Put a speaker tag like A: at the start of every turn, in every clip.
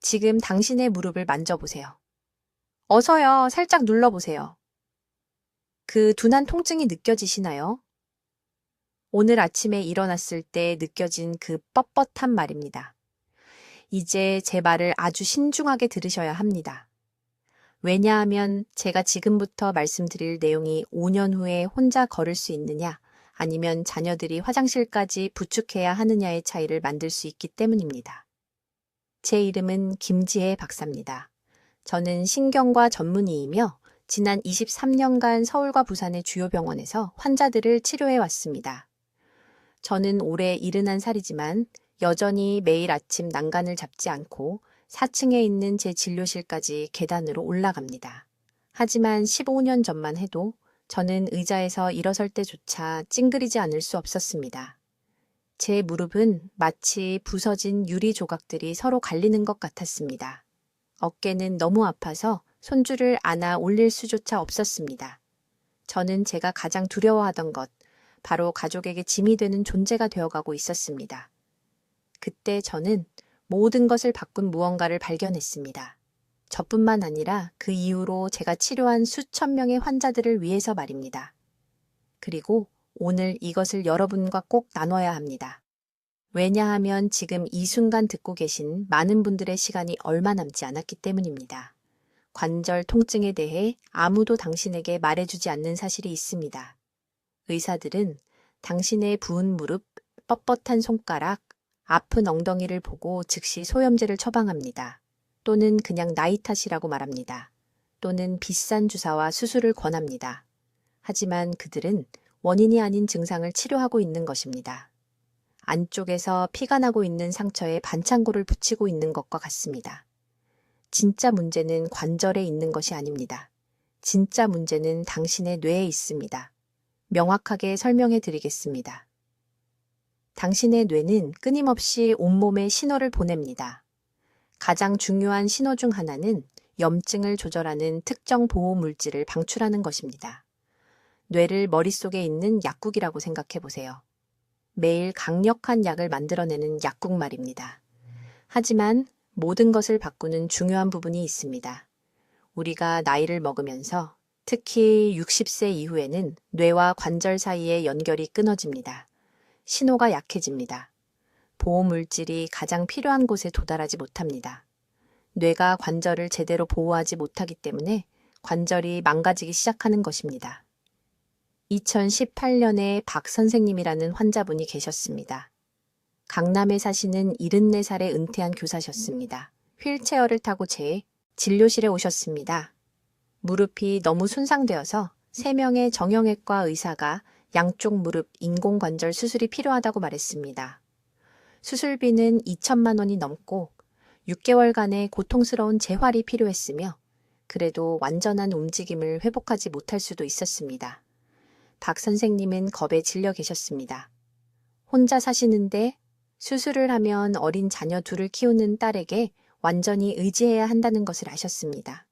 A: 지금 당신의 무릎을 만져보세요. 어서요, 살짝 눌러보세요. 그 둔한 통증이 느껴지시나요? 오늘 아침에 일어났을 때 느껴진 그 뻣뻣한 말입니다. 이제 제 말을 아주 신중하게 들으셔야 합니다. 왜냐하면 제가 지금부터 말씀드릴 내용이 5년 후에 혼자 걸을 수 있느냐, 아니면 자녀들이 화장실까지 부축해야 하느냐의 차이를 만들 수 있기 때문입니다. 제 이름은 김지혜 박사입니다. 저는 신경과 전문의이며 지난 23년간 서울과 부산의 주요 병원에서 환자들을 치료해 왔습니다. 저는 올해 71살이지만 여전히 매일 아침 난간을 잡지 않고 4층에 있는 제 진료실까지 계단으로 올라갑니다. 하지만 15년 전만 해도 저는 의자에서 일어설 때조차 찡그리지 않을 수 없었습니다. 제 무릎은 마치 부서진 유리 조각들이 서로 갈리는 것 같았습니다. 어깨는 너무 아파서 손줄을 안아 올릴 수조차 없었습니다. 저는 제가 가장 두려워하던 것, 바로 가족에게 짐이 되는 존재가 되어가고 있었습니다. 그때 저는 모든 것을 바꾼 무언가를 발견했습니다. 저뿐만 아니라 그 이후로 제가 치료한 수천 명의 환자들을 위해서 말입니다. 그리고 오늘 이것을 여러분과 꼭 나눠야 합니다. 왜냐하면 지금 이 순간 듣고 계신 많은 분들의 시간이 얼마 남지 않았기 때문입니다. 관절 통증에 대해 아무도 당신에게 말해주지 않는 사실이 있습니다. 의사들은 당신의 부은 무릎, 뻣뻣한 손가락, 아픈 엉덩이를 보고 즉시 소염제를 처방합니다. 또는 그냥 나이 탓이라고 말합니다. 또는 비싼 주사와 수술을 권합니다. 하지만 그들은 원인이 아닌 증상을 치료하고 있는 것입니다. 안쪽에서 피가 나고 있는 상처에 반창고를 붙이고 있는 것과 같습니다. 진짜 문제는 관절에 있는 것이 아닙니다. 진짜 문제는 당신의 뇌에 있습니다. 명확하게 설명해 드리겠습니다. 당신의 뇌는 끊임없이 온몸에 신호를 보냅니다. 가장 중요한 신호 중 하나는 염증을 조절하는 특정 보호 물질을 방출하는 것입니다. 뇌를 머릿속에 있는 약국이라고 생각해 보세요. 매일 강력한 약을 만들어내는 약국 말입니다. 하지만 모든 것을 바꾸는 중요한 부분이 있습니다. 우리가 나이를 먹으면서 특히 60세 이후에는 뇌와 관절 사이의 연결이 끊어집니다. 신호가 약해집니다. 보호물질이 가장 필요한 곳에 도달하지 못합니다. 뇌가 관절을 제대로 보호하지 못하기 때문에 관절이 망가지기 시작하는 것입니다. 2018년에 박 선생님이라는 환자분이 계셨습니다. 강남에 사시는 74살의 은퇴한 교사셨습니다. 휠체어를 타고 제 진료실에 오셨습니다. 무릎이 너무 손상되어서 3명의 정형외과 의사가 양쪽 무릎 인공관절 수술이 필요하다고 말했습니다. 수술비는 2천만 원이 넘고 6개월간의 고통스러운 재활이 필요했으며 그래도 완전한 움직임을 회복하지 못할 수도 있었습니다. 박 선생님은 겁에 질려 계셨습니다. 혼자 사시는데 수술을 하면 어린 자녀 둘을 키우는 딸에게 완전히 의지해야 한다는 것을 아셨습니다.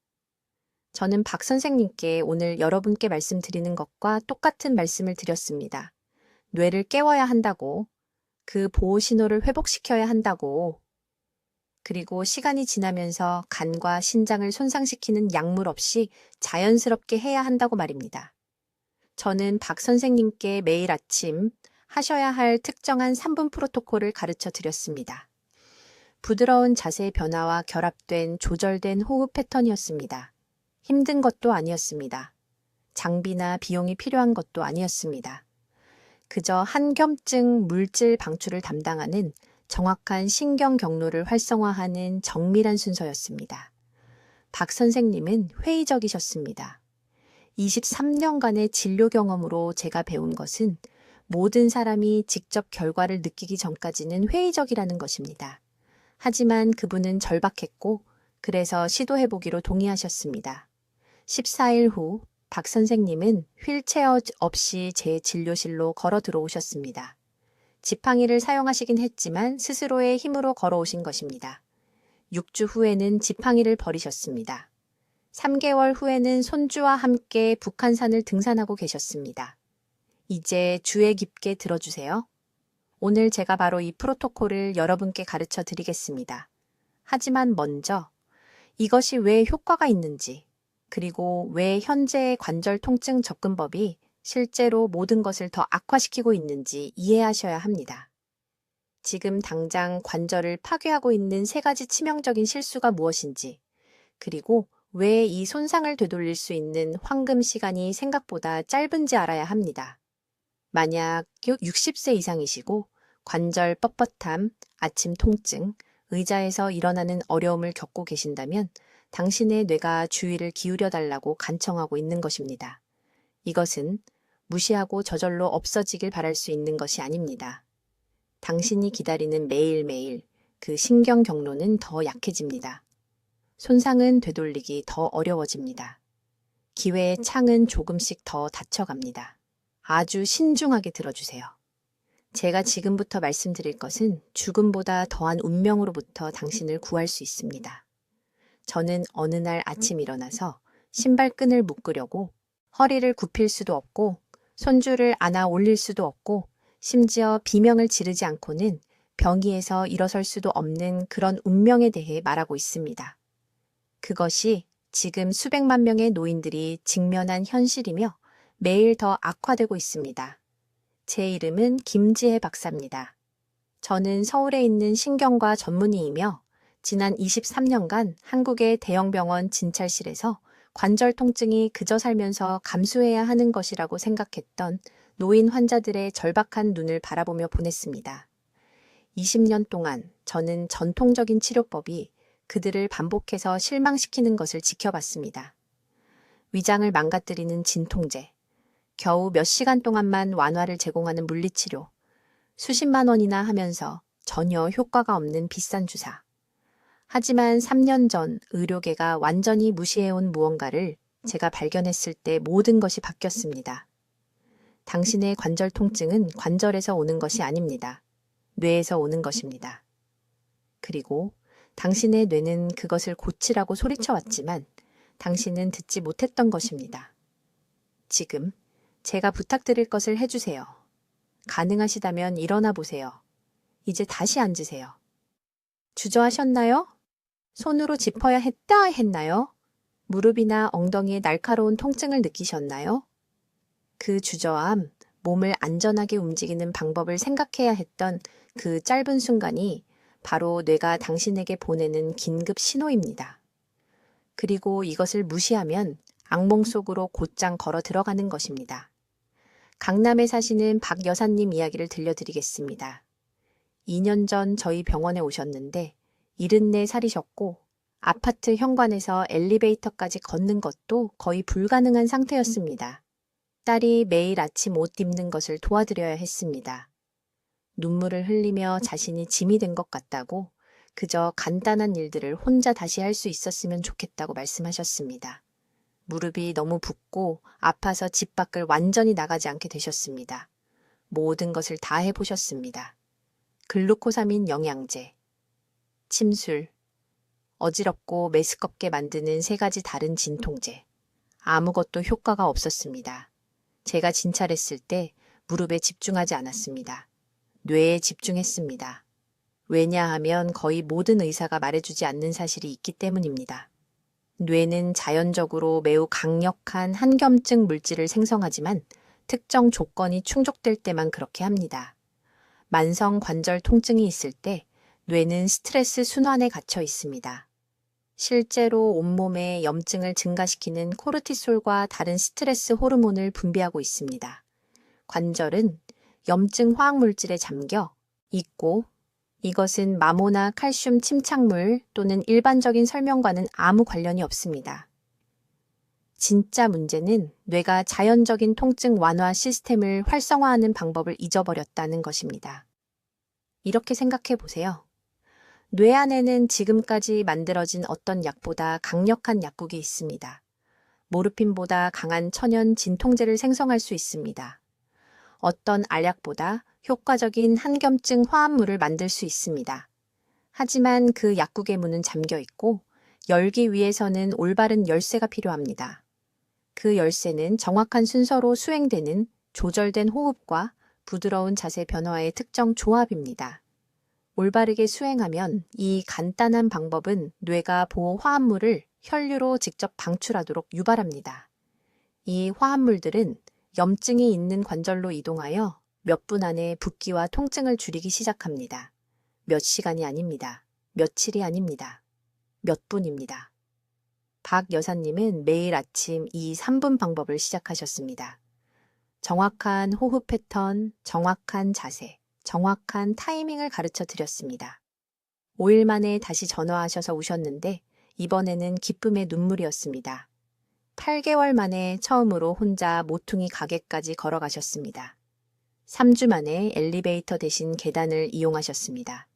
A: 저는 박 선생님께 오늘 여러분께 말씀드리는 것과 똑같은 말씀을 드렸습니다. 뇌를 깨워야 한다고, 그 보호 신호를 회복시켜야 한다고, 그리고 시간이 지나면서 간과 신장을 손상시키는 약물 없이 자연스럽게 해야 한다고 말입니다. 저는 박 선생님께 매일 아침 하셔야 할 특정한 3분 프로토콜을 가르쳐 드렸습니다. 부드러운 자세의 변화와 결합된 조절된 호흡 패턴이었습니다. 힘든 것도 아니었습니다. 장비나 비용이 필요한 것도 아니었습니다. 그저 한겸증 물질 방출을 담당하는 정확한 신경 경로를 활성화하는 정밀한 순서였습니다. 박 선생님은 회의적이셨습니다. 23년간의 진료 경험으로 제가 배운 것은 모든 사람이 직접 결과를 느끼기 전까지는 회의적이라는 것입니다. 하지만 그분은 절박했고 그래서 시도해보기로 동의하셨습니다. 14일 후 박 선생님은 휠체어 없이 제 진료실로 걸어 들어오셨습니다. 지팡이를 사용하시긴 했지만 스스로의 힘으로 걸어오신 것입니다. 6주 후에는 지팡이를 버리셨습니다. 3개월 후에는 손주와 함께 북한산을 등산하고 계셨습니다. 이제 주의 깊게 들어주세요. 오늘 제가 바로 이 프로토콜을 여러분께 가르쳐 드리겠습니다. 하지만 먼저 이것이 왜 효과가 있는지, 그리고 왜 현재의 관절 통증 접근법이 실제로 모든 것을 더 악화시키고 있는지 이해하셔야 합니다. 지금 당장 관절을 파괴하고 있는 세 가지 치명적인 실수가 무엇인지, 그리고 왜 이 손상을 되돌릴 수 있는 황금 시간이 생각보다 짧은지 알아야 합니다. 만약 60세 이상이시고 관절 뻣뻣함, 아침 통증, 의자에서 일어나는 어려움을 겪고 계신다면 당신의 뇌가 주의를 기울여 달라고 간청하고 있는 것입니다. 이것은 무시하고 저절로 없어지길 바랄 수 있는 것이 아닙니다. 당신이 기다리는 매일매일 그 신경 경로는 더 약해집니다. 손상은 되돌리기 더 어려워집니다. 기회의 창은 조금씩 더 닫혀갑니다. 아주 신중하게 들어주세요. 제가 지금부터 말씀드릴 것은 죽음보다 더한 운명으로부터 당신을 구할 수 있습니다. 저는 어느 날 아침 일어나서 신발끈을 묶으려고 허리를 굽힐 수도 없고 손줄을 안아 올릴 수도 없고 심지어 비명을 지르지 않고는 병위에서 일어설 수도 없는 그런 운명에 대해 말하고 있습니다. 그것이 지금 수백만 명의 노인들이 직면한 현실이며 매일 더 악화되고 있습니다. 제 이름은 김지혜 박사입니다. 저는 서울에 있는 신경과 전문의이며 지난 23년간 한국의 대형 병원 진찰실에서 관절 통증이 그저 살면서 감수해야 하는 것이라고 생각했던 노인 환자들의 절박한 눈을 바라보며 보냈습니다. 20년 동안 저는 전통적인 치료법이 그들을 반복해서 실망시키는 것을 지켜봤습니다. 위장을 망가뜨리는 진통제, 겨우 몇 시간 동안만 완화를 제공하는 물리치료, 수십만 원이나 하면서 전혀 효과가 없는 비싼 주사. 하지만 3년 전 의료계가 완전히 무시해온 무언가를 제가 발견했을 때 모든 것이 바뀌었습니다. 당신의 관절 통증은 관절에서 오는 것이 아닙니다. 뇌에서 오는 것입니다. 그리고 당신의 뇌는 그것을 고치라고 소리쳐왔지만 당신은 듣지 못했던 것입니다. 지금 제가 부탁드릴 것을 해주세요. 가능하시다면 일어나 보세요. 이제 다시 앉으세요. 주저하셨나요? 손으로 짚어야 했나요? 무릎이나 엉덩이에 날카로운 통증을 느끼셨나요? 그 주저함, 몸을 안전하게 움직이는 방법을 생각해야 했던 그 짧은 순간이 바로 뇌가 당신에게 보내는 긴급 신호입니다. 그리고 이것을 무시하면 악몽 속으로 곧장 걸어 들어가는 것입니다. 강남에 사시는 박 여사님 이야기를 들려드리겠습니다. 2년 전 저희 병원에 오셨는데 74살이셨고 아파트 현관에서 엘리베이터까지 걷는 것도 거의 불가능한 상태였습니다. 딸이 매일 아침 옷 입는 것을 도와드려야 했습니다. 눈물을 흘리며 자신이 짐이 된 것 같다고 그저 간단한 일들을 혼자 다시 할 수 있었으면 좋겠다고 말씀하셨습니다. 무릎이 너무 붓고 아파서 집 밖을 완전히 나가지 않게 되셨습니다. 모든 것을 다 해보셨습니다. 글루코사민 영양제, 침술, 어지럽고 메스껍게 만드는 3가지 다른 진통제. 아무것도 효과가 없었습니다. 제가 진찰했을 때 무릎에 집중하지 않았습니다. 뇌에 집중했습니다. 왜냐하면 거의 모든 의사가 말해주지 않는 사실이 있기 때문입니다. 뇌는 자연적으로 매우 강력한 한겸증 물질을 생성하지만 특정 조건이 충족될 때만 그렇게 합니다. 만성 관절 통증이 있을 때 뇌는 스트레스 순환에 갇혀 있습니다. 실제로 온몸에 염증을 증가시키는 코르티솔과 다른 스트레스 호르몬을 분비하고 있습니다. 관절은 염증 화학물질에 잠겨 있고 이것은 마모나 칼슘 침착물 또는 일반적인 설명과는 아무 관련이 없습니다. 진짜 문제는 뇌가 자연적인 통증 완화 시스템을 활성화하는 방법을 잊어버렸다는 것입니다. 이렇게 생각해 보세요. 뇌 안에는 지금까지 만들어진 어떤 약보다 강력한 약국이 있습니다. 모르핀보다 강한 천연 진통제를 생성할 수 있습니다. 어떤 알약보다 효과적인 한겸증 화합물을 만들 수 있습니다. 하지만 그 약국의 문은 잠겨 있고 열기 위해서는 올바른 열쇠가 필요합니다. 그 열쇠는 정확한 순서로 수행되는 조절된 호흡과 부드러운 자세 변화의 특정 조합입니다. 올바르게 수행하면 이 간단한 방법은 뇌가 보호 화합물을 혈류로 직접 방출하도록 유발합니다. 이 화합물들은 염증이 있는 관절로 이동하여 몇 분 안에 붓기와 통증을 줄이기 시작합니다. 몇 시간이 아닙니다. 며칠이 아닙니다. 몇 분입니다. 박 여사님은 매일 아침 이 3분 방법을 시작하셨습니다. 정확한 호흡 패턴, 정확한 자세, 정확한 타이밍을 가르쳐 드렸습니다. 5일 만에 다시 전화하셔서 우셨는데 이번에는 기쁨의 눈물이었습니다. 8개월 만에 처음으로 혼자 모퉁이 가게까지 걸어가셨습니다. 3주 만에 엘리베이터 대신 계단을 이용하셨습니다.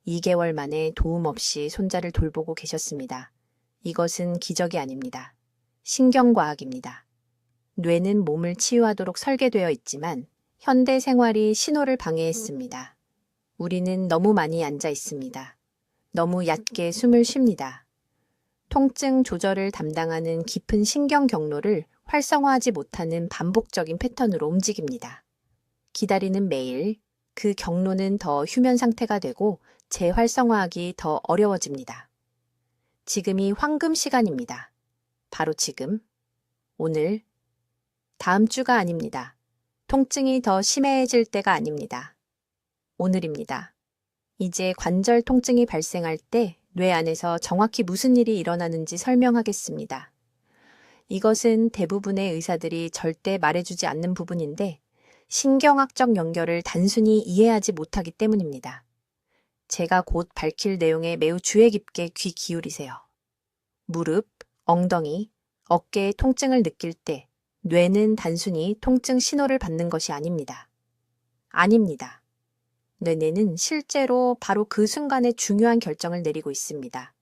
A: 2개월 만에 도움 없이 손자를 돌보고 계셨습니다. 이것은 기적이 아닙니다. 신경과학입니다. 뇌는 몸을 치유하도록 설계되어 있지만 현대 생활이 신호를 방해했습니다. 우리는 너무 많이 앉아 있습니다. 너무 얕게 숨을 쉽니다. 통증 조절을 담당하는 깊은 신경 경로를 활성화하지 못하는 반복적인 패턴으로 움직입니다. 기다리는 매일, 그 경로는 더 휴면 상태가 되고 재활성화하기 더 어려워집니다. 지금이 황금 시간입니다. 바로 지금, 오늘, 다음 주가 아닙니다. 통증이 더 심해질 때가 아닙니다. 오늘입니다. 이제 관절 통증이 발생할 때 뇌 안에서 정확히 무슨 일이 일어나는지 설명하겠습니다. 이것은 대부분의 의사들이 절대 말해주지 않는 부분인데 신경학적 연결을 단순히 이해하지 못하기 때문입니다. 제가 곧 밝힐 내용에 매우 주의 깊게 귀 기울이세요. 무릎, 엉덩이, 어깨의 통증을 느낄 때 뇌는 단순히 통증 신호를 받는 것이 아닙니다. 아닙니다. 뇌는 실제로 바로 그 순간에 중요한 결정을 내리고 있습니다.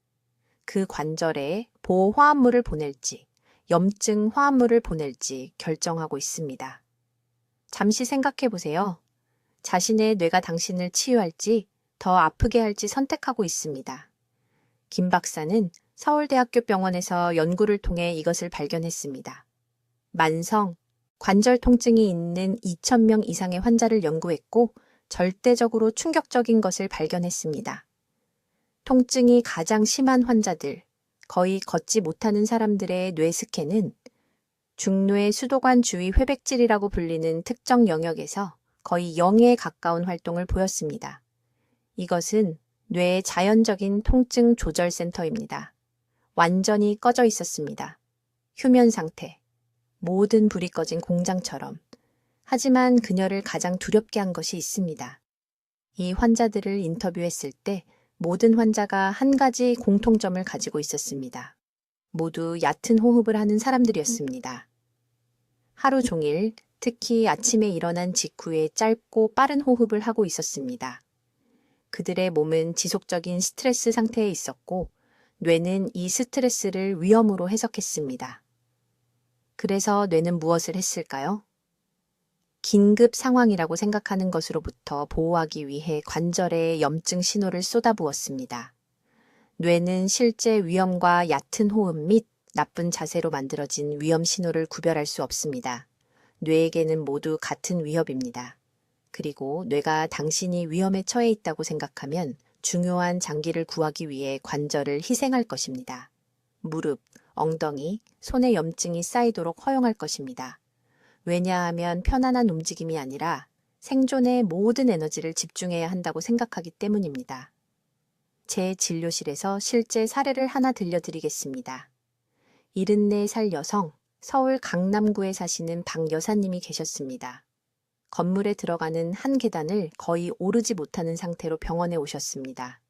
A: 그 관절에 보호 화합물을 보낼지, 염증 화합물을 보낼지 결정하고 있습니다. 잠시 생각해 보세요. 자신의 뇌가 당신을 치유할지, 더 아프게 할지 선택하고 있습니다. 김 박사는 서울대학교 병원에서 연구를 통해 이것을 발견했습니다. 만성, 관절 통증이 있는 2,000명 이상의 환자를 연구했고 절대적으로 충격적인 것을 발견했습니다. 통증이 가장 심한 환자들, 거의 걷지 못하는 사람들의 뇌 스캔은 중뇌 수도관 주위 회백질이라고 불리는 특정 영역에서 거의 0에 가까운 활동을 보였습니다. 이것은 뇌의 자연적인 통증 조절 센터입니다. 완전히 꺼져 있었습니다. 휴면 상태, 모든 불이 꺼진 공장처럼. 하지만 그녀를 가장 두렵게 한 것이 있습니다. 이 환자들을 인터뷰했을 때 모든 환자가 한 가지 공통점을 가지고 있었습니다. 모두 얕은 호흡을 하는 사람들이었습니다. 하루 종일, 특히 아침에 일어난 직후에 짧고 빠른 호흡을 하고 있었습니다. 그들의 몸은 지속적인 스트레스 상태에 있었고 뇌는 이 스트레스를 위험으로 해석했습니다. 그래서 뇌는 무엇을 했을까요? 긴급 상황이라고 생각하는 것으로부터 보호하기 위해 관절에 염증 신호를 쏟아부었습니다. 뇌는 실제 위험과 얕은 호흡 및 나쁜 자세로 만들어진 위험 신호를 구별할 수 없습니다. 뇌에게는 모두 같은 위협입니다. 그리고 뇌가 당신이 위험에 처해 있다고 생각하면 중요한 장기를 구하기 위해 관절을 희생할 것입니다. 무릎, 엉덩이, 손에 염증이 쌓이도록 허용할 것입니다. 왜냐하면 편안한 움직임이 아니라 생존의 모든 에너지를 집중해야 한다고 생각하기 때문입니다. 제 진료실에서 실제 사례를 하나 들려드리겠습니다. 74살 여성, 서울 강남구에 사시는 박 여사님이 계셨습니다. 건물에 들어가는 한 계단을 거의 오르지 못하는 상태로 병원에 오셨습니다.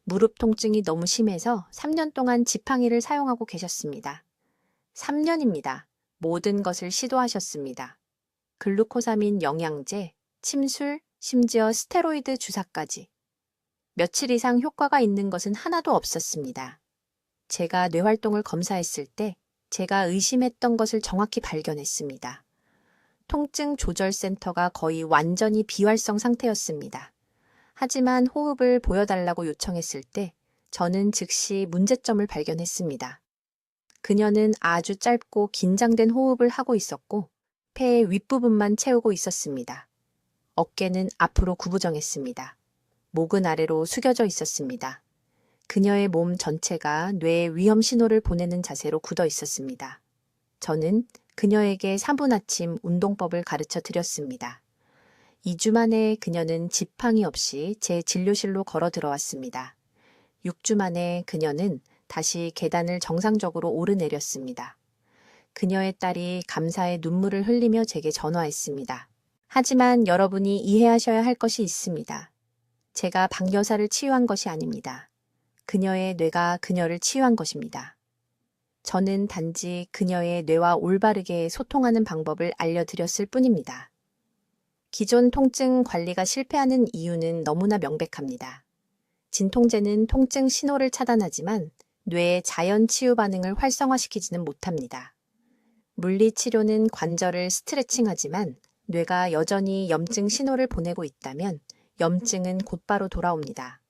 A: 무릎 통증이 너무 심해서 3년 동안 지팡이를 사용하고 계셨습니다. 3년입니다. 모든 것을 시도하셨습니다. 글루코사민 영양제, 침술, 심지어 스테로이드 주사까지. 며칠 이상 효과가 있는 것은 하나도 없었습니다. 제가 뇌활동을 검사했을 때 제가 의심했던 것을 정확히 발견했습니다. 통증 조절 센터가 거의 완전히 비활성 상태였습니다. 하지만 호흡을 보여달라고 요청했을 때 저는 즉시 문제점을 발견했습니다. 그녀는 아주 짧고 긴장된 호흡을 하고 있었고 폐의 윗부분만 채우고 있었습니다. 어깨는 앞으로 구부정했습니다. 목은 아래로 숙여져 있었습니다. 그녀의 몸 전체가 뇌에 위험 신호를 보내는 자세로 굳어 있었습니다. 저는 그녀에게 3분 아침 운동법을 가르쳐 드렸습니다. 2주 만에 그녀는 지팡이 없이 제 진료실로 걸어 들어왔습니다. 6주 만에 그녀는 다시 계단을 정상적으로 오르내렸습니다. 그녀의 딸이 감사의 눈물을 흘리며 제게 전화했습니다. 하지만 여러분이 이해하셔야 할 것이 있습니다. 제가 박 여사를 치유한 것이 아닙니다. 그녀의 뇌가 그녀를 치유한 것입니다. 저는 단지 그녀의 뇌와 올바르게 소통하는 방법을 알려드렸을 뿐입니다. 기존 통증 관리가 실패하는 이유는 너무나 명백합니다. 진통제는 통증 신호를 차단하지만 뇌의 자연 치유 반응을 활성화시키지는 못합니다. 물리치료는 관절을 스트레칭하지만 뇌가 여전히 염증 신호를 보내고 있다면 염증은 곧바로 돌아옵니다.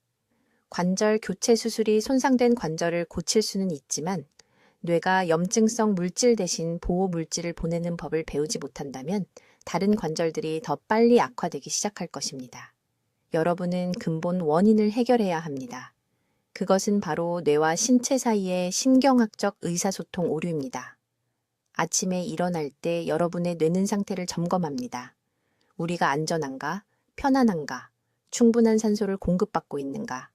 A: 관절 교체 수술이 손상된 관절을 고칠 수는 있지만 뇌가 염증성 물질 대신 보호 물질을 보내는 법을 배우지 못한다면 다른 관절들이 더 빨리 악화되기 시작할 것입니다. 여러분은 근본 원인을 해결해야 합니다. 그것은 바로 뇌와 신체 사이의 신경학적 의사소통 오류입니다. 아침에 일어날 때 여러분의 뇌는 상태를 점검합니다. 우리가 안전한가, 편안한가, 충분한 산소를 공급받고 있는가?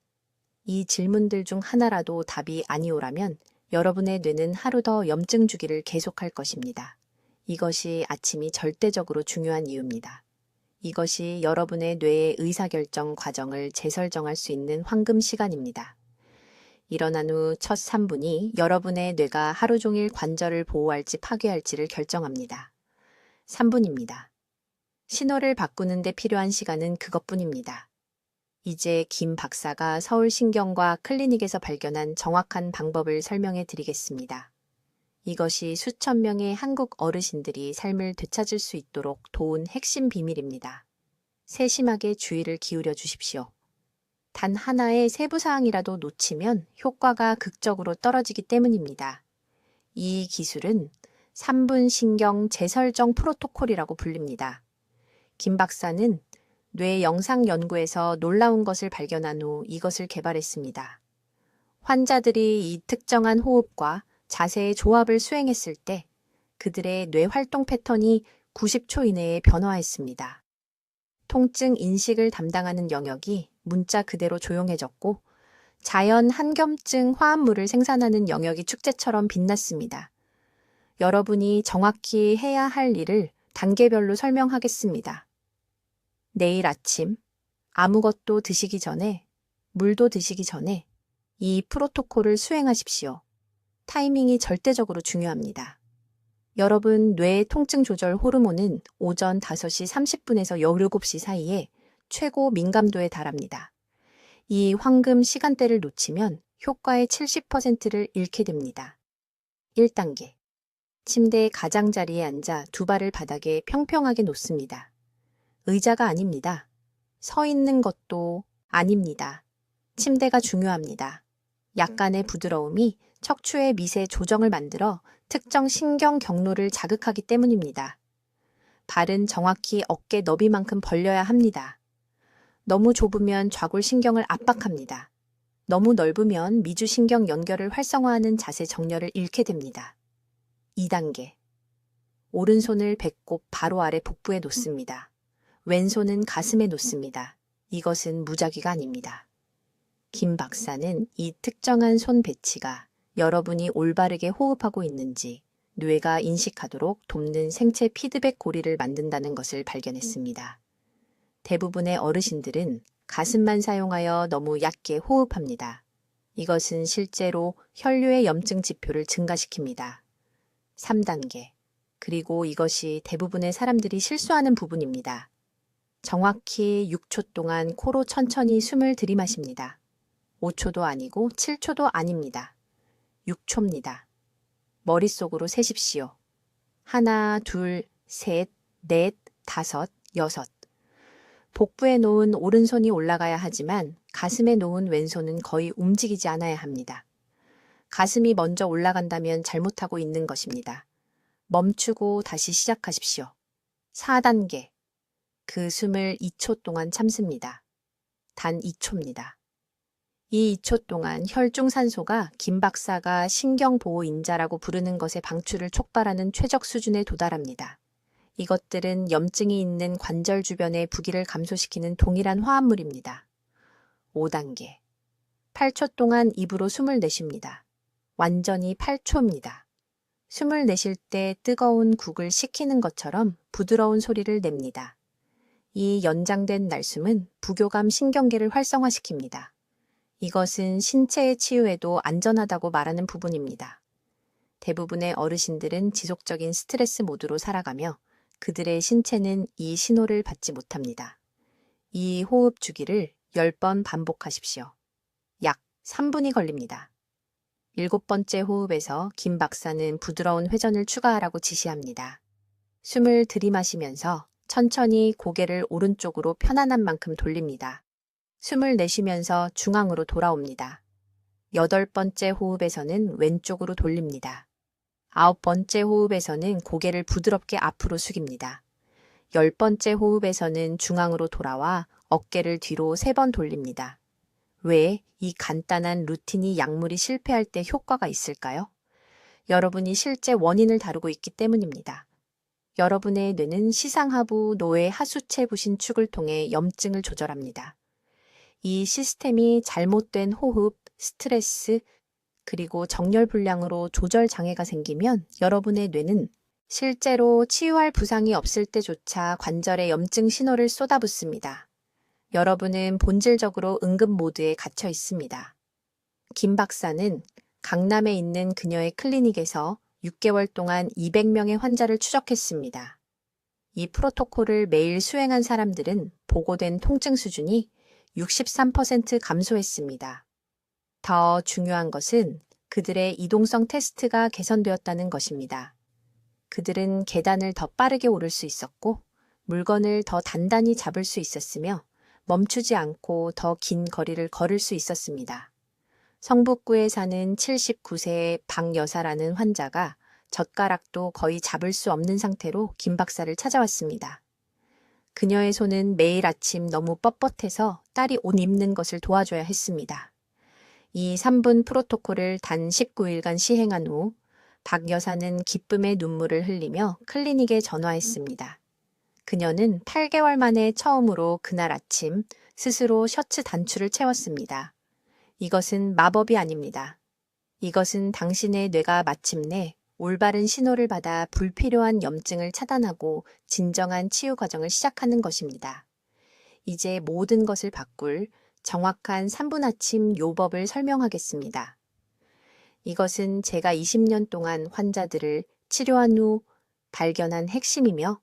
A: 이 질문들 중 하나라도 답이 아니오라면 여러분의 뇌는 하루 더 염증 주기를 계속할 것입니다. 이것이 아침이 절대적으로 중요한 이유입니다. 이것이 여러분의 뇌의 의사결정 과정을 재설정할 수 있는 황금 시간입니다. 일어난 후 첫 3분이 여러분의 뇌가 하루 종일 관절을 보호할지 파괴할지를 결정합니다. 3분입니다. 신호를 바꾸는 데 필요한 시간은 그것뿐입니다. 이제 김 박사가 서울신경과 클리닉에서 발견한 정확한 방법을 설명해 드리겠습니다. 이것이 수천 명의 한국 어르신들이 삶을 되찾을 수 있도록 도운 핵심 비밀입니다. 세심하게 주의를 기울여 주십시오. 단 하나의 세부사항이라도 놓치면 효과가 극적으로 떨어지기 때문입니다. 이 기술은 3분 신경 재설정 프로토콜이라고 불립니다. 김 박사는 뇌 영상 연구에서 놀라운 것을 발견한 후 이것을 개발했습니다. 환자들이 이 특정한 호흡과 자세의 조합을 수행했을 때 그들의 뇌 활동 패턴이 90초 이내에 변화했습니다. 통증 인식을 담당하는 영역이 문자 그대로 조용해졌고 자연 한겸증 화합물을 생산하는 영역이 축제처럼 빛났습니다. 여러분이 정확히 해야 할 일을 단계별로 설명하겠습니다. 내일 아침 아무것도 드시기 전에, 물도 드시기 전에 이 프로토콜을 수행하십시오. 타이밍이 절대적으로 중요합니다. 여러분 뇌 통증 조절 호르몬은 오전 5시 30분에서 17시 사이에 최고 민감도에 달합니다. 이 황금 시간대를 놓치면 효과의 70%를 잃게 됩니다. 1단계. 침대 가장자리에 앉아 두 발을 바닥에 평평하게 놓습니다. 의자가 아닙니다. 서 있는 것도 아닙니다. 침대가 중요합니다. 약간의 부드러움이 척추의 미세 조정을 만들어 특정 신경 경로를 자극하기 때문입니다. 발은 정확히 어깨 너비만큼 벌려야 합니다. 너무 좁으면 좌골신경을 압박합니다. 너무 넓으면 미주신경 연결을 활성화하는 자세 정렬을 잃게 됩니다. 2단계. 오른손을 배꼽 바로 아래 복부에 놓습니다. 왼손은 가슴에 놓습니다. 이것은 무작위가 아닙니다. 김 박사는 이 특정한 손 배치가 여러분이 올바르게 호흡하고 있는지 뇌가 인식하도록 돕는 생체 피드백 고리를 만든다는 것을 발견했습니다. 대부분의 어르신들은 가슴만 사용하여 너무 얕게 호흡합니다. 이것은 실제로 혈류의 염증 지표를 증가시킵니다. 3단계. 그리고 이것이 대부분의 사람들이 실수하는 부분입니다. 정확히 6초 동안 코로 천천히 숨을 들이마십니다. 5초도 아니고 7초도 아닙니다. 6초입니다. 머릿속으로 세십시오. 하나, 둘, 셋, 넷, 다섯, 여섯. 복부에 놓은 오른손이 올라가야 하지만 가슴에 놓은 왼손은 거의 움직이지 않아야 합니다. 가슴이 먼저 올라간다면 잘못하고 있는 것입니다. 멈추고 다시 시작하십시오. 4단계. 그 숨을 2초 동안 참습니다. 단 2초입니다. 이 2초 동안 혈중산소가 김 박사가 신경보호인자라고 부르는 것의 방출을 촉발하는 최적 수준에 도달합니다. 이것들은 염증이 있는 관절 주변의 부기를 감소시키는 동일한 화합물입니다. 5단계. 8초 동안 입으로 숨을 내쉽니다. 완전히 8초입니다. 숨을 내쉴 때 뜨거운 국을 식히는 것처럼 부드러운 소리를 냅니다. 이 연장된 날숨은 부교감 신경계를 활성화시킵니다. 이것은 신체의 치유에도 안전하다고 말하는 부분입니다. 대부분의 어르신들은 지속적인 스트레스 모드로 살아가며 그들의 신체는 이 신호를 받지 못합니다. 이 호흡 주기를 10번 반복하십시오. 약 3분이 걸립니다. 7번째 호흡에서 김 박사는 부드러운 회전을 추가하라고 지시합니다. 숨을 들이마시면서 천천히 고개를 오른쪽으로 편안한 만큼 돌립니다. 숨을 내쉬면서 중앙으로 돌아옵니다. 8번째 호흡에서는 왼쪽으로 돌립니다. 9번째 호흡에서는 고개를 부드럽게 앞으로 숙입니다. 10번째 호흡에서는 중앙으로 돌아와 어깨를 뒤로 3번 돌립니다. 왜 이 간단한 루틴이 약물이 실패할 때 효과가 있을까요? 여러분이 실제 원인을 다루고 있기 때문입니다. 여러분의 뇌는 시상하부 노외 하수체 부신축을 통해 염증을 조절합니다. 이 시스템이 잘못된 호흡, 스트레스, 그리고 정렬 불량으로 조절 장애가 생기면 여러분의 뇌는 실제로 치유할 부상이 없을 때조차 관절에 염증 신호를 쏟아붓습니다. 여러분은 본질적으로 응급 모드에 갇혀 있습니다. 김 박사는 강남에 있는 그녀의 클리닉에서 6개월 동안 200명의 환자를 추적했습니다. 이 프로토콜을 매일 수행한 사람들은 보고된 통증 수준이 63% 감소했습니다. 더 중요한 것은 그들의 이동성 테스트가 개선되었다는 것입니다. 그들은 계단을 더 빠르게 오를 수 있었고 물건을 더 단단히 잡을 수 있었으며 멈추지 않고 더 긴 거리를 걸을 수 있었습니다. 성북구에 사는 79세의 박 여사라는 환자가 젓가락도 거의 잡을 수 없는 상태로 김 박사를 찾아왔습니다. 그녀의 손은 매일 아침 너무 뻣뻣해서 딸이 옷 입는 것을 도와줘야 했습니다. 이 3분 프로토콜을 단 19일간 시행한 후 박 여사는 기쁨의 눈물을 흘리며 클리닉에 전화했습니다. 그녀는 8개월 만에 처음으로 그날 아침 스스로 셔츠 단추를 채웠습니다. 이것은 마법이 아닙니다. 이것은 당신의 뇌가 마침내 올바른 신호를 받아 불필요한 염증을 차단하고 진정한 치유 과정을 시작하는 것입니다. 이제 모든 것을 바꿀 정확한 3분 아침 요법을 설명하겠습니다. 이것은 제가 20년 동안 환자들을 치료한 후 발견한 핵심이며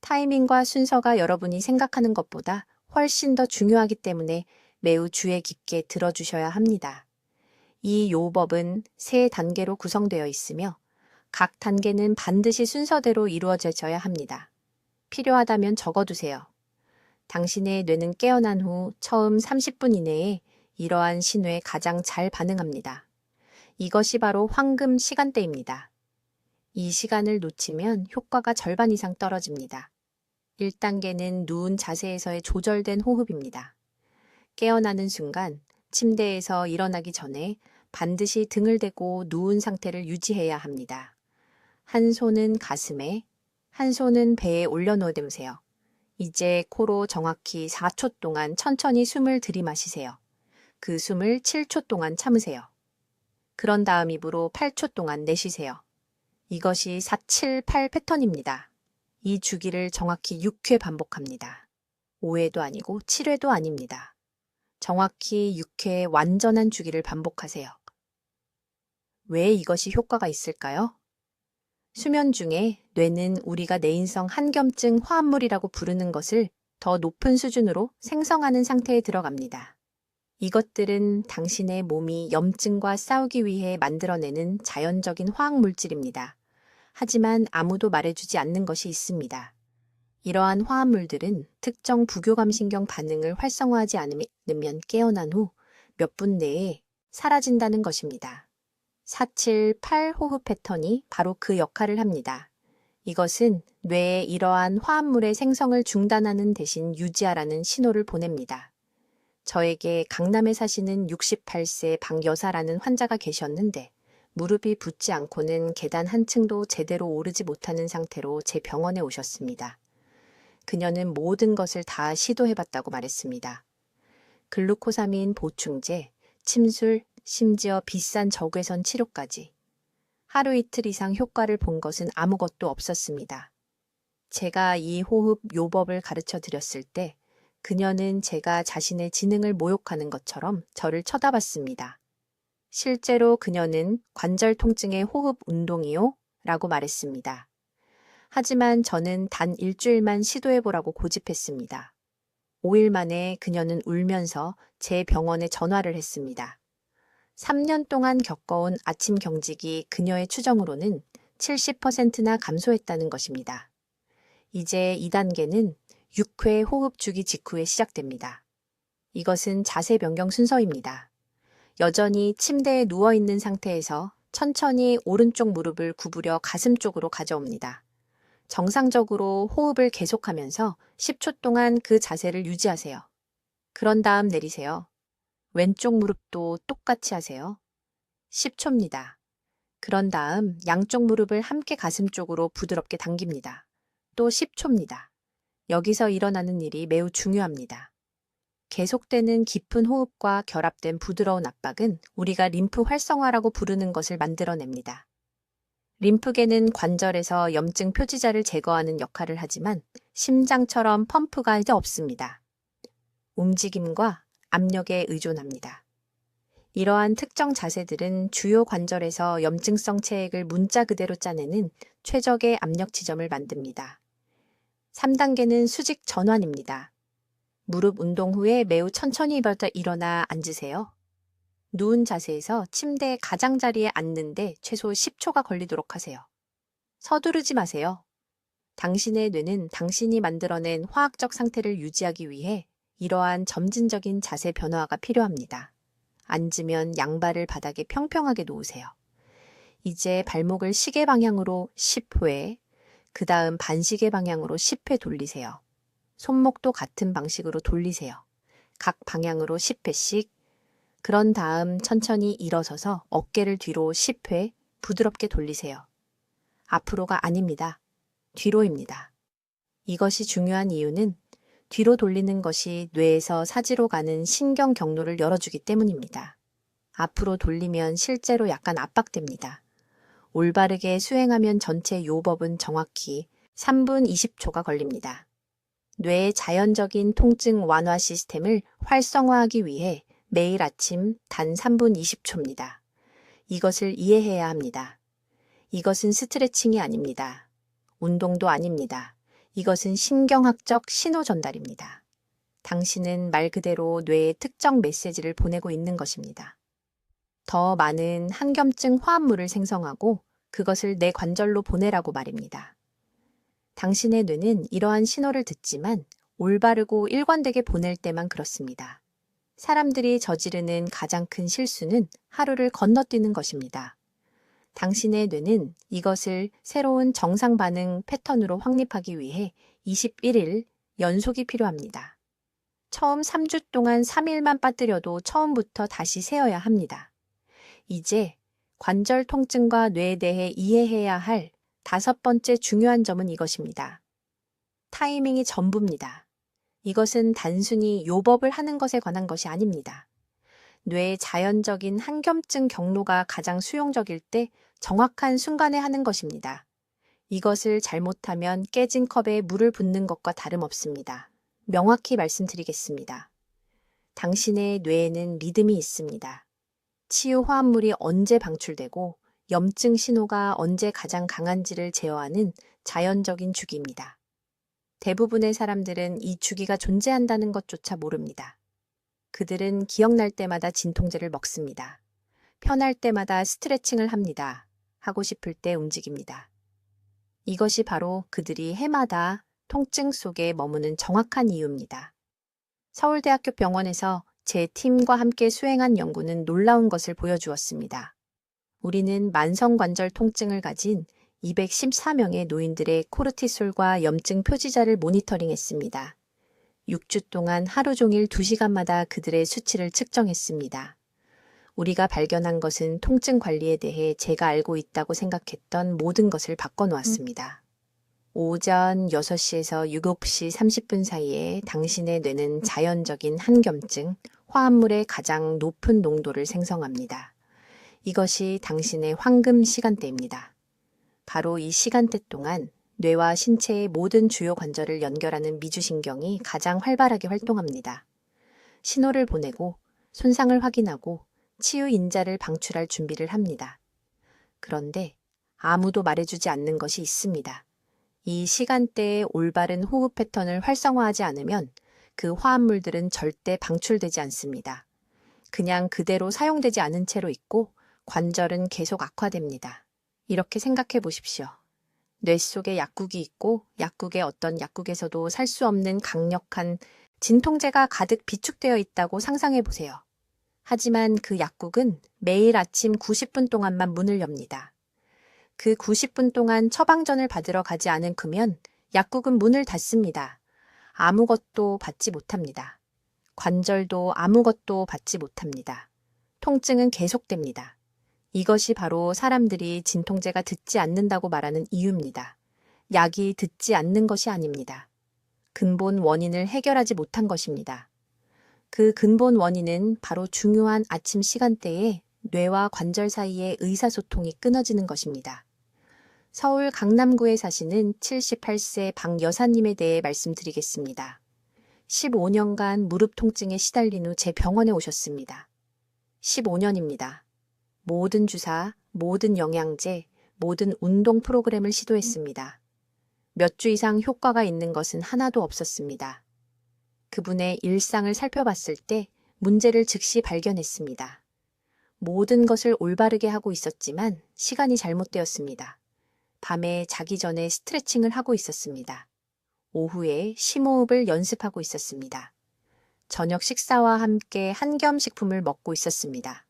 A: 타이밍과 순서가 여러분이 생각하는 것보다 훨씬 더 중요하기 때문에 매우 주의 깊게 들어주셔야 합니다. 이 요법은 3단계로 구성되어 있으며 각 단계는 반드시 순서대로 이루어져야 합니다. 필요하다면 적어두세요. 당신의 뇌는 깨어난 후 처음 30분 이내에 이러한 신호에 가장 잘 반응합니다. 이것이 바로 황금 시간대입니다. 이 시간을 놓치면 효과가 절반 이상 떨어집니다. 1단계는 누운 자세에서의 조절된 호흡입니다. 깨어나는 순간 침대에서 일어나기 전에 반드시 등을 대고 누운 상태를 유지해야 합니다. 한 손은 가슴에, 한 손은 배에 올려놓으세요. 이제 코로 정확히 4초 동안 천천히 숨을 들이마시세요. 그 숨을 7초 동안 참으세요. 그런 다음 입으로 8초 동안 내쉬세요. 이것이 4, 7, 8 패턴입니다. 이 주기를 정확히 6회 반복합니다. 5회도 아니고 7회도 아닙니다. 정확히 6회의 완전한 주기를 반복하세요. 왜 이것이 효과가 있을까요? 수면 중에 뇌는 우리가 내인성 한겸증 화합물이라고 부르는 것을 더 높은 수준으로 생성하는 상태에 들어갑니다. 이것들은 당신의 몸이 염증과 싸우기 위해 만들어내는 자연적인 화학물질입니다. 하지만 아무도 말해주지 않는 것이 있습니다. 이러한 화합물들은 특정 부교감신경 반응을 활성화하지 않으면 깨어난 후 몇 분 내에 사라진다는 것입니다. 4, 7, 8 호흡 패턴이 바로 그 역할을 합니다. 이것은 뇌에 이러한 화합물의 생성을 중단하는 대신 유지하라는 신호를 보냅니다. 저에게 강남에 사시는 68세 박 여사라는 환자가 계셨는데 무릎이 붓지 않고는 계단 한 층도 제대로 오르지 못하는 상태로 제 병원에 오셨습니다. 그녀는 모든 것을 다 시도해봤다고 말했습니다. 글루코사민 보충제, 침술, 심지어 비싼 적외선 치료까지. 하루 이틀 이상 효과를 본 것은 아무것도 없었습니다. 제가 이 호흡 요법을 가르쳐 드렸을 때 그녀는 제가 자신의 지능을 모욕하는 것처럼 저를 쳐다봤습니다. 실제로 그녀는 관절 통증의 호흡 운동이요? 라고 말했습니다. 하지만 저는 단 일주일만 시도해보라고 고집했습니다. 5일 만에 그녀는 울면서 제 병원에 전화를 했습니다. 3년 동안 겪어온 아침 경직이 그녀의 추정으로는 70%나 감소했다는 것입니다. 이제 2단계는 6회 호흡 주기 직후에 시작됩니다. 이것은 자세 변경 순서입니다. 여전히 침대에 누워있는 상태에서 천천히 오른쪽 무릎을 구부려 가슴 쪽으로 가져옵니다. 정상적으로 호흡을 계속하면서 10초 동안 그 자세를 유지하세요. 그런 다음 내리세요. 왼쪽 무릎도 똑같이 하세요. 10초입니다. 그런 다음 양쪽 무릎을 함께 가슴 쪽으로 부드럽게 당깁니다. 또 10초입니다. 여기서 일어나는 일이 매우 중요합니다. 계속되는 깊은 호흡과 결합된 부드러운 압박은 우리가 림프 활성화라고 부르는 것을 만들어냅니다. 림프계는 관절에서 염증 표지자를 제거하는 역할을 하지만 심장처럼 펌프가 이제 없습니다. 움직임과 압력에 의존합니다. 이러한 특정 자세들은 주요 관절에서 염증성 체액을 문자 그대로 짜내는 최적의 압력 지점을 만듭니다. 3단계는 수직 전환입니다. 무릎 운동 후에 매우 천천히 일어나 앉으세요. 누운 자세에서 침대 가장자리에 앉는데 최소 10초가 걸리도록 하세요. 서두르지 마세요. 당신의 뇌는 당신이 만들어낸 화학적 상태를 유지하기 위해 이러한 점진적인 자세 변화가 필요합니다. 앉으면 양발을 바닥에 평평하게 놓으세요. 이제 발목을 시계 방향으로 10회, 그 다음 반시계 방향으로 10회 돌리세요. 손목도 같은 방식으로 돌리세요. 각 방향으로 10회씩. 그런 다음 천천히 일어서서 어깨를 뒤로 10회 부드럽게 돌리세요. 앞으로가 아닙니다. 뒤로입니다. 이것이 중요한 이유는 뒤로 돌리는 것이 뇌에서 사지로 가는 신경 경로를 열어주기 때문입니다. 앞으로 돌리면 실제로 약간 압박됩니다. 올바르게 수행하면 전체 요법은 정확히 3분 20초가 걸립니다. 뇌의 자연적인 통증 완화 시스템을 활성화하기 위해 매일 아침 단 3분 20초입니다. 이것을 이해해야 합니다. 이것은 스트레칭이 아닙니다. 운동도 아닙니다. 이것은 신경학적 신호 전달입니다. 당신은 말 그대로 뇌에 특정 메시지를 보내고 있는 것입니다. 더 많은 항염증 화합물을 생성하고 그것을 내 관절로 보내라고 말입니다. 당신의 뇌는 이러한 신호를 듣지만 올바르고 일관되게 보낼 때만 그렇습니다. 사람들이 저지르는 가장 큰 실수는 하루를 건너뛰는 것입니다. 당신의 뇌는 이것을 새로운 정상 반응 패턴으로 확립하기 위해 21일 연속이 필요합니다. 처음 3주 동안 3일만 빠뜨려도 처음부터 다시 세어야 합니다. 이제 관절 통증과 뇌에 대해 이해해야 할 5번째 중요한 점은 이것입니다. 타이밍이 전부입니다. 이것은 단순히 요법을 하는 것에 관한 것이 아닙니다. 뇌의 자연적인 항염증 경로가 가장 수용적일 때 정확한 순간에 하는 것입니다. 이것을 잘못하면 깨진 컵에 물을 붓는 것과 다름없습니다. 명확히 말씀드리겠습니다. 당신의 뇌에는 리듬이 있습니다. 치유 화합물이 언제 방출되고 염증 신호가 언제 가장 강한지를 제어하는 자연적인 주기입니다. 대부분의 사람들은 이 주기가 존재한다는 것조차 모릅니다. 그들은 기억날 때마다 진통제를 먹습니다. 편할 때마다 스트레칭을 합니다. 하고 싶을 때 움직입니다. 이것이 바로 그들이 해마다 통증 속에 머무는 정확한 이유입니다. 서울대학교 병원에서 제 팀과 함께 수행한 연구는 놀라운 것을 보여주었습니다. 우리는 만성관절 통증을 가진 214명의 노인들의 코르티솔과 염증 표지자를 모니터링했습니다. 6주 동안 하루 종일 2시간마다 그들의 수치를 측정했습니다. 우리가 발견한 것은 통증 관리에 대해 제가 알고 있다고 생각했던 모든 것을 바꿔놓았습니다. 오전 6시에서 7시 30분 사이에 당신의 뇌는 자연적인 한겸증, 화합물의 가장 높은 농도를 생성합니다. 이것이 당신의 황금 시간대입니다. 바로 이 시간대 동안 뇌와 신체의 모든 주요 관절을 연결하는 미주신경이 가장 활발하게 활동합니다. 신호를 보내고 손상을 확인하고 치유 인자를 방출할 준비를 합니다. 그런데 아무도 말해주지 않는 것이 있습니다. 이 시간대에 올바른 호흡 패턴을 활성화하지 않으면 그 화합물들은 절대 방출되지 않습니다. 그냥 그대로 사용되지 않은 채로 있고 관절은 계속 악화됩니다. 이렇게 생각해 보십시오. 뇌 속에 약국이 있고 약국의 어떤 약국에서도 살 수 없는 강력한 진통제가 가득 비축되어 있다고 상상해 보세요. 하지만 그 약국은 매일 아침 90분 동안만 문을 엽니다. 그 90분 동안 처방전을 받으러 가지 않으면 약국은 문을 닫습니다. 아무것도 받지 못합니다. 관절도 아무것도 받지 못합니다. 통증은 계속됩니다. 이것이 바로 사람들이 진통제가 듣지 않는다고 말하는 이유입니다. 약이 듣지 않는 것이 아닙니다. 근본 원인을 해결하지 못한 것입니다. 그 근본 원인은 바로 중요한 아침 시간대에 뇌와 관절 사이의 의사소통이 끊어지는 것입니다. 서울 강남구에 사시는 78세 박 여사님에 대해 말씀드리겠습니다. 15년간 무릎 통증에 시달린 후 제 병원에 오셨습니다. 15년입니다. 모든 주사, 모든 영양제, 모든 운동 프로그램을 시도했습니다. 몇 주 이상 효과가 있는 것은 하나도 없었습니다. 그분의 일상을 살펴봤을 때 문제를 즉시 발견했습니다. 모든 것을 올바르게 하고 있었지만 시간이 잘못되었습니다. 밤에 자기 전에 스트레칭을 하고 있었습니다. 오후에 심호흡을 연습하고 있었습니다. 저녁 식사와 함께 한겸식품을 먹고 있었습니다.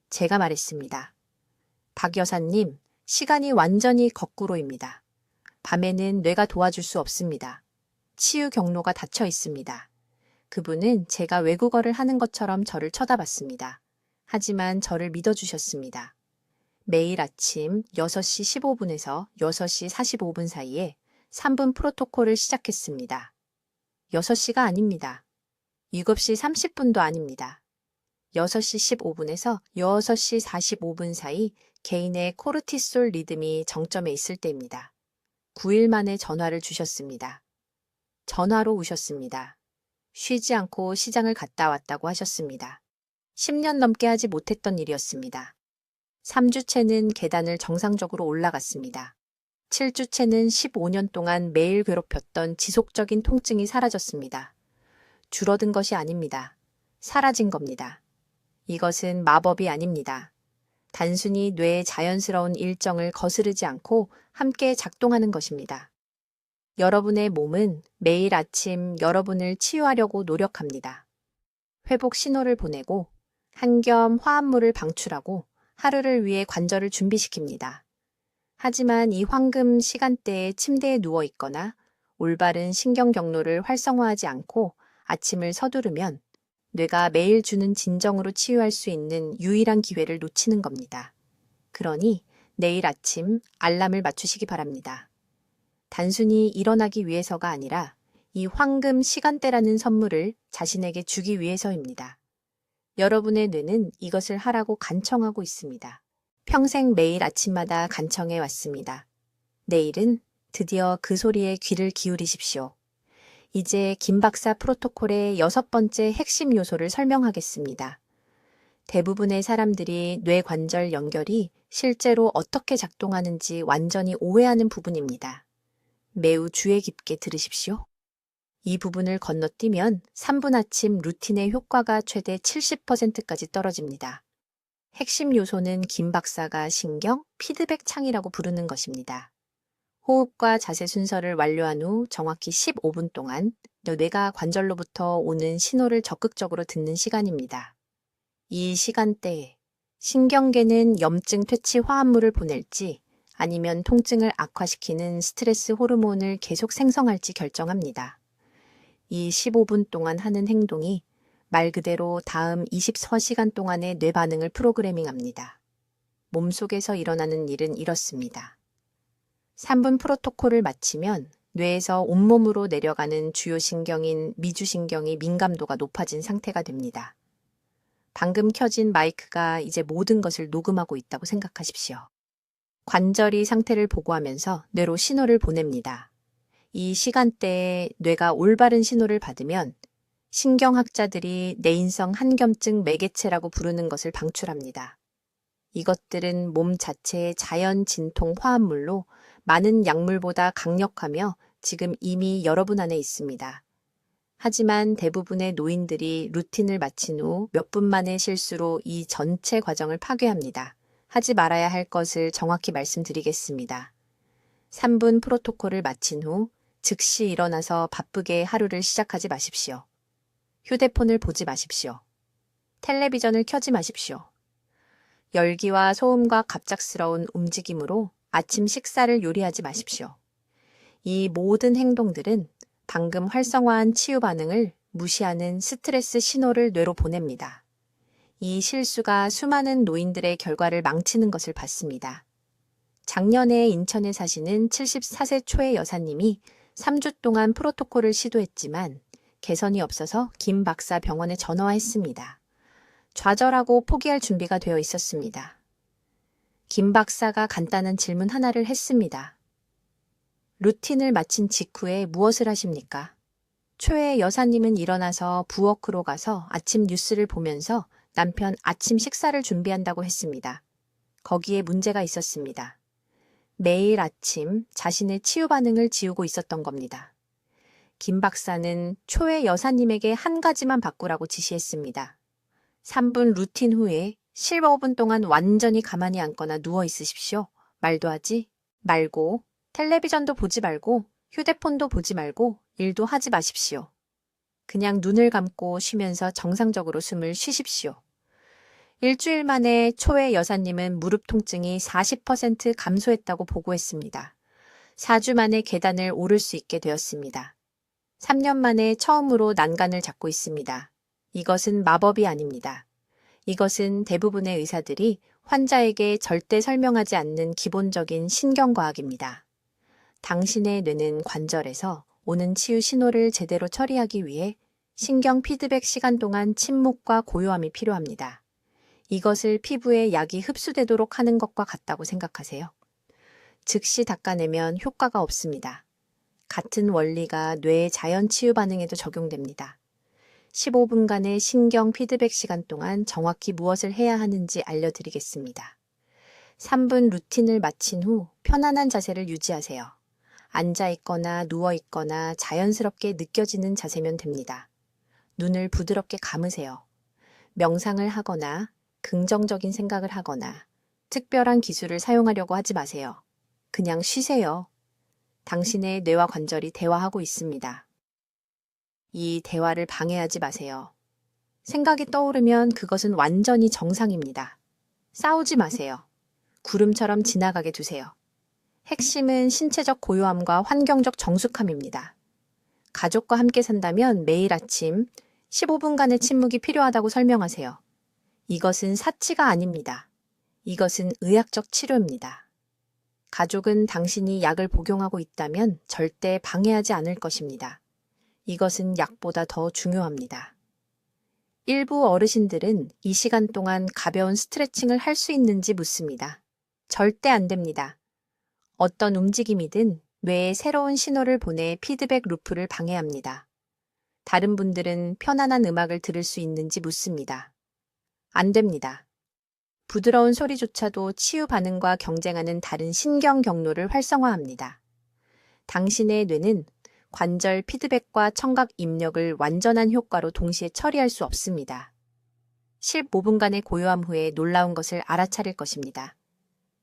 A: 제가 말했습니다. 박 여사님, 시간이 완전히 거꾸로입니다. 밤에는 뇌가 도와줄 수 없습니다. 치유 경로가 닫혀 있습니다. 그분은 제가 외국어를 하는 것처럼 저를 쳐다봤습니다. 하지만 저를 믿어주셨습니다. 매일 아침 6시 15분에서 6시 45분 사이에 3분 프로토콜을 시작했습니다. 6시가 아닙니다. 7시 30분도 아닙니다. 6시 15분에서 6시 45분 사이 개인의 코르티솔 리듬이 정점에 있을 때입니다. 9일 만에 전화를 주셨습니다. 전화로 우셨습니다. 쉬지 않고 시장을 갔다 왔다고 하셨습니다. 10년 넘게 하지 못했던 일이었습니다. 3주째는 계단을 정상적으로 올라갔습니다. 7주째는 15년 동안 매일 괴롭혔던 지속적인 통증이 사라졌습니다. 줄어든 것이 아닙니다. 사라진 겁니다. 이것은 마법이 아닙니다. 단순히 뇌의 자연스러운 일정을 거스르지 않고 함께 작동하는 것입니다. 여러분의 몸은 매일 아침 여러분을 치유하려고 노력합니다. 회복 신호를 보내고 한겸 화합물을 방출하고 하루를 위해 관절을 준비시킵니다. 하지만 이 황금 시간대에 침대에 누워 있거나 올바른 신경 경로를 활성화하지 않고 아침을 서두르면 뇌가 매일 주는 진정으로 치유할 수 있는 유일한 기회를 놓치는 겁니다. 그러니 내일 아침 알람을 맞추시기 바랍니다. 단순히 일어나기 위해서가 아니라 이 황금 시간대라는 선물을 자신에게 주기 위해서입니다. 여러분의 뇌는 이것을 하라고 간청하고 있습니다. 평생 매일 아침마다 간청해 왔습니다. 내일은 드디어 그 소리에 귀를 기울이십시오. 이제 김 박사 프로토콜의 6번째 핵심 요소를 설명하겠습니다. 대부분의 사람들이 뇌관절 연결이 실제로 어떻게 작동하는지 완전히 오해하는 부분입니다. 매우 주의 깊게 들으십시오. 이 부분을 건너뛰면 3분 아침 루틴의 효과가 최대 70%까지 떨어집니다. 핵심 요소는 김 박사가 신경, 피드백 창이라고 부르는 것입니다. 호흡과 자세 순서를 완료한 후 정확히 15분 동안 뇌가 관절로부터 오는 신호를 적극적으로 듣는 시간입니다. 이 시간대에 신경계는 염증 퇴치 화합물을 보낼지 아니면 통증을 악화시키는 스트레스 호르몬을 계속 생성할지 결정합니다. 이 15분 동안 하는 행동이 말 그대로 다음 24시간 동안의 뇌 반응을 프로그래밍합니다. 몸속에서 일어나는 일은 이렇습니다. 3분 프로토콜을 마치면 뇌에서 온몸으로 내려가는 주요 신경인 미주신경이 민감도가 높아진 상태가 됩니다. 방금 켜진 마이크가 이제 모든 것을 녹음하고 있다고 생각하십시오. 관절이 상태를 보고하면서 뇌로 신호를 보냅니다. 이 시간대에 뇌가 올바른 신호를 받으면 신경학자들이 뇌인성 한겸증 매개체라고 부르는 것을 방출합니다. 이것들은 몸 자체의 자연 진통 화합물로 많은 약물보다 강력하며 지금 이미 여러분 안에 있습니다. 하지만 대부분의 노인들이 루틴을 마친 후 몇 분 만의 실수로 이 전체 과정을 파괴합니다. 하지 말아야 할 것을 정확히 말씀드리겠습니다. 3분 프로토콜을 마친 후 즉시 일어나서 바쁘게 하루를 시작하지 마십시오. 휴대폰을 보지 마십시오. 텔레비전을 켜지 마십시오. 열기와 소음과 갑작스러운 움직임으로 아침 식사를 요리하지 마십시오. 이 모든 행동들은 방금 활성화한 치유 반응을 무시하는 스트레스 신호를 뇌로 보냅니다. 이 실수가 수많은 노인들의 결과를 망치는 것을 봤습니다. 작년에 인천에 사시는 74세 초의 여사님이 3주 동안 프로토콜을 시도했지만 개선이 없어서 김 박사 병원에 전화했습니다. 좌절하고 포기할 준비가 되어 있었습니다. 김 박사가 간단한 질문 하나를 했습니다. 루틴을 마친 직후에 무엇을 하십니까? 초의 여사님은 일어나서 부엌으로 가서 아침 뉴스를 보면서 남편 아침 식사를 준비한다고 했습니다. 거기에 문제가 있었습니다. 매일 아침 자신의 치유 반응을 지우고 있었던 겁니다. 김 박사는 초의 여사님에게 한 가지만 바꾸라고 지시했습니다. 3분 루틴 후에 15분 동안 완전히 가만히 앉거나 누워 있으십시오. 말도 하지 말고, 텔레비전도 보지 말고, 휴대폰도 보지 말고, 일도 하지 마십시오. 그냥 눈을 감고 쉬면서 정상적으로 숨을 쉬십시오. 일주일 만에 초의 여사님은 무릎 통증이 40% 감소했다고 보고했습니다. 4주 만에 계단을 오를 수 있게 되었습니다. 3년 만에 처음으로 난간을 잡고 있습니다. 이것은 마법이 아닙니다. 이것은 대부분의 의사들이 환자에게 절대 설명하지 않는 기본적인 신경과학입니다. 당신의 뇌는 관절에서 오는 치유 신호를 제대로 처리하기 위해 신경 피드백 시간 동안 침묵과 고요함이 필요합니다. 이것을 피부에 약이 흡수되도록 하는 것과 같다고 생각하세요. 즉시 닦아내면 효과가 없습니다. 같은 원리가 뇌의 자연 치유 반응에도 적용됩니다. 15분간의 신경 피드백 시간 동안 정확히 무엇을 해야 하는지 알려드리겠습니다. 3분 루틴을 마친 후 편안한 자세를 유지하세요. 앉아 있거나 누워 있거나 자연스럽게 느껴지는 자세면 됩니다. 눈을 부드럽게 감으세요. 명상을 하거나 긍정적인 생각을 하거나 특별한 기술을 사용하려고 하지 마세요. 그냥 쉬세요. 당신의 뇌와 관절이 대화하고 있습니다. 이 대화를 방해하지 마세요. 생각이 떠오르면 그것은 완전히 정상입니다. 싸우지 마세요. 구름처럼 지나가게 두세요. 핵심은 신체적 고요함과 환경적 정숙함입니다. 가족과 함께 산다면 매일 아침 15분간의 침묵이 필요하다고 설명하세요. 이것은 사치가 아닙니다. 이것은 의학적 치료입니다. 가족은 당신이 약을 복용하고 있다면 절대 방해하지 않을 것입니다. 이것은 약보다 더 중요합니다. 일부 어르신들은 이 시간 동안 가벼운 스트레칭을 할 수 있는지 묻습니다. 절대 안 됩니다. 어떤 움직임이든 뇌에 새로운 신호를 보내 피드백 루프를 방해합니다. 다른 분들은 편안한 음악을 들을 수 있는지 묻습니다. 안 됩니다. 부드러운 소리조차도 치유 반응과 경쟁하는 다른 신경 경로를 활성화합니다. 당신의 뇌는 관절 피드백과 청각 입력을 완전한 효과로 동시에 처리할 수 없습니다. 15분간의 고요함 후에 놀라운 것을 알아차릴 것입니다.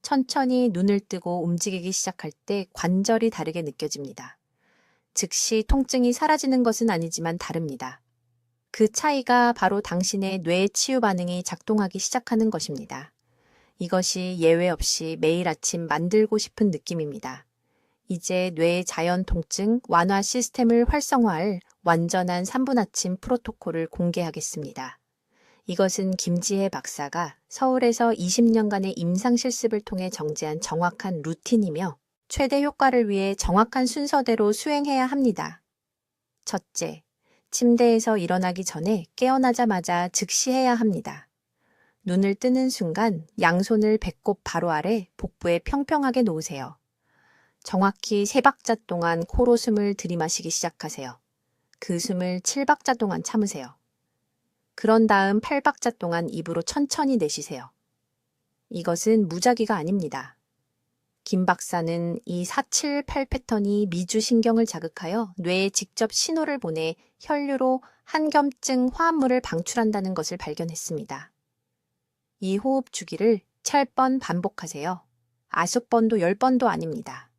A: 천천히 눈을 뜨고 움직이기 시작할 때 관절이 다르게 느껴집니다. 즉시 통증이 사라지는 것은 아니지만 다릅니다. 그 차이가 바로 당신의 뇌의 치유 반응이 작동하기 시작하는 것입니다. 이것이 예외 없이 매일 아침 만들고 싶은 느낌입니다. 이제 뇌의 자연 통증 완화 시스템을 활성화할 완전한 3분 아침 프로토콜을 공개하겠습니다. 이것은 김지혜 박사가 서울에서 20년간의 임상 실습을 통해 정제한 정확한 루틴이며 최대 효과를 위해 정확한 순서대로 수행해야 합니다. 첫째, 침대에서 일어나기 전에 깨어나자마자 즉시 해야 합니다. 눈을 뜨는 순간 양손을 배꼽 바로 아래 복부에 평평하게 놓으세요. 정확히 3박자 동안 코로 숨을 들이마시기 시작하세요. 그 숨을 7박자 동안 참으세요. 그런 다음 8박자 동안 입으로 천천히 내쉬세요. 이것은 무작위가 아닙니다. 김 박사는 이 478 패턴이 미주신경을 자극하여 뇌에 직접 신호를 보내 혈류로 한겸증 화합물을 방출한다는 것을 발견했습니다. 이 호흡 주기를 7번 반복하세요. 5번도 10번도 아닙니다.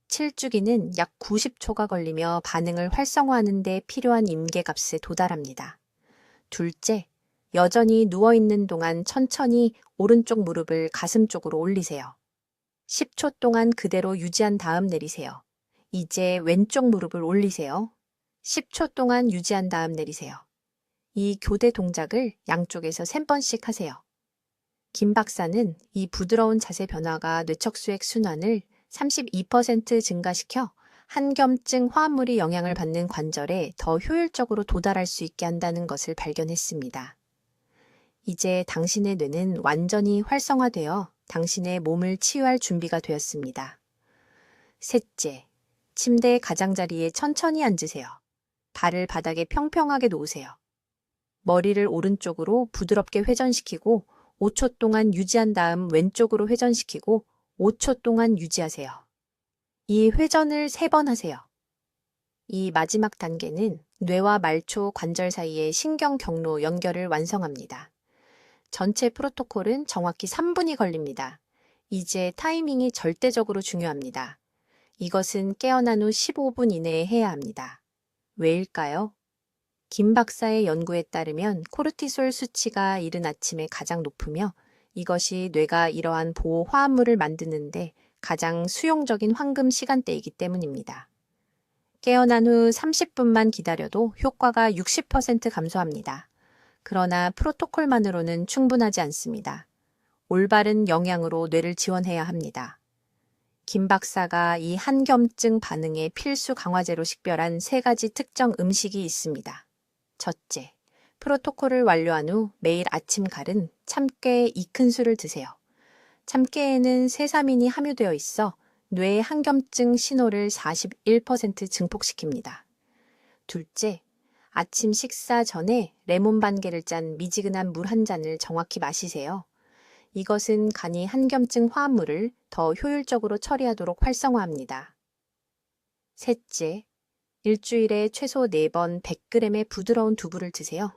A: 7주기는 약 90초가 걸리며 반응을 활성화하는 데 필요한 임계값에 도달합니다. 둘째, 여전히 누워있는 동안 천천히 오른쪽 무릎을 가슴 쪽으로 올리세요. 10초 동안 그대로 유지한 다음 내리세요. 이제 왼쪽 무릎을 올리세요. 10초 동안 유지한 다음 내리세요. 이 교대 동작을 양쪽에서 3번씩 하세요. 김 박사는 이 부드러운 자세 변화가 뇌척수액 순환을 32% 증가시켜 한겸증 화합물이 영향을 받는 관절에 더 효율적으로 도달할 수 있게 한다는 것을 발견했습니다. 이제 당신의 뇌는 완전히 활성화되어 당신의 몸을 치유할 준비가 되었습니다. 셋째, 침대 가장자리에 천천히 앉으세요. 발을 바닥에 평평하게 놓으세요. 머리를 오른쪽으로 부드럽게 회전시키고 5초 동안 유지한 다음 왼쪽으로 회전시키고 5초 동안 유지하세요. 이 회전을 3번 하세요. 이 마지막 단계는 뇌와 말초 관절 사이의 신경 경로 연결을 완성합니다. 전체 프로토콜은 정확히 3분이 걸립니다. 이제 타이밍이 절대적으로 중요합니다. 이것은 깨어난 후 15분 이내에 해야 합니다. 왜일까요? 김 박사의 연구에 따르면 코르티솔 수치가 이른 아침에 가장 높으며 이것이 뇌가 이러한 보호 화합물을 만드는데 가장 수용적인 황금 시간대이기 때문입니다. 깨어난 후 30분만 기다려도 효과가 60% 감소합니다. 그러나 프로토콜만으로는 충분하지 않습니다. 올바른 영양으로 뇌를 지원해야 합니다. 김 박사가 이 한겸증 반응의 필수 강화제로 식별한 3가지 특정 음식이 있습니다. 첫째, 프로토콜을 완료한 후 매일 아침 갈은 참깨 2큰술을 드세요. 참깨에는 세사민이 함유되어 있어 뇌의 한겸증 신호를 41% 증폭시킵니다. 둘째, 아침 식사 전에 레몬 반 개를 짠 미지근한 물 한 잔을 정확히 마시세요. 이것은 간이 한겸증 화합물을 더 효율적으로 처리하도록 활성화합니다. 셋째, 일주일에 최소 4번 100g의 부드러운 두부를 드세요.